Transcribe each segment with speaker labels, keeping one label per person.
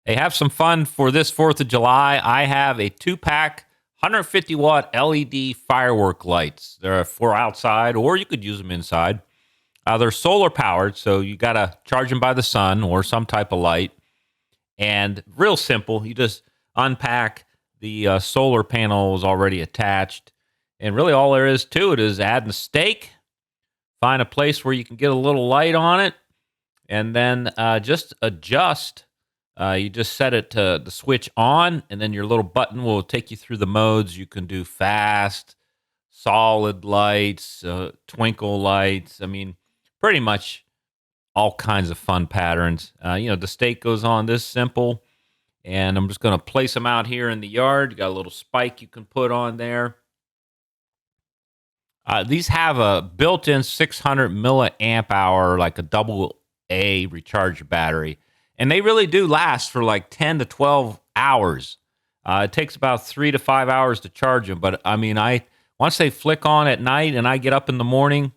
Speaker 1: Hey, have some fun for this 4th of July. I have a 2-pack 150 watt LED firework lights. They're for outside, or you could use them inside. They're solar powered, so you got to charge them by the sun or some type of light. And real simple. You just unpack the solar panels already attached. And really, all there is to it is adding a stake, find a place where you can get a little light on it, and then just adjust. You just set it to the switch on, and then your little button will take you through the modes. You can do fast, solid lights, twinkle lights. I mean, pretty much all kinds of fun patterns. The stake goes on this simple, and I'm just going to place them out here in the yard. You got a little spike you can put on there. These have a built-in 600 milliamp hour, like a double A recharge battery. And they really do last for like 10 to 12 hours. It takes about 3 to 5 hours to charge them. But I mean, once they flick on at night and I get up in the morning,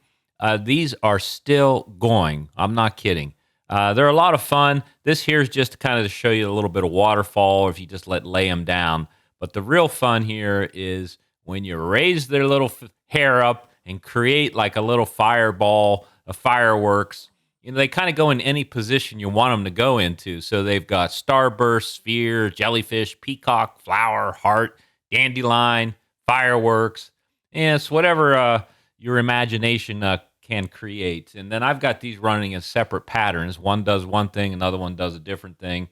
Speaker 1: these are still going. I'm not kidding. They're a lot of fun. This here is just to kind of show you a little bit of waterfall if you just lay them down. But the real fun here is when you raise their little hair up and create like a little fireball of fireworks. They kind of go in any position you want them to go into. So they've got starburst, sphere, jellyfish, peacock, flower, heart, dandelion, fireworks. And it's whatever your imagination can create. And then I've got these running in separate patterns. One does one thing, another one does a different thing.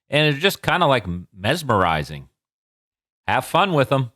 Speaker 1: And it's just kind of like mesmerizing. Have fun with them.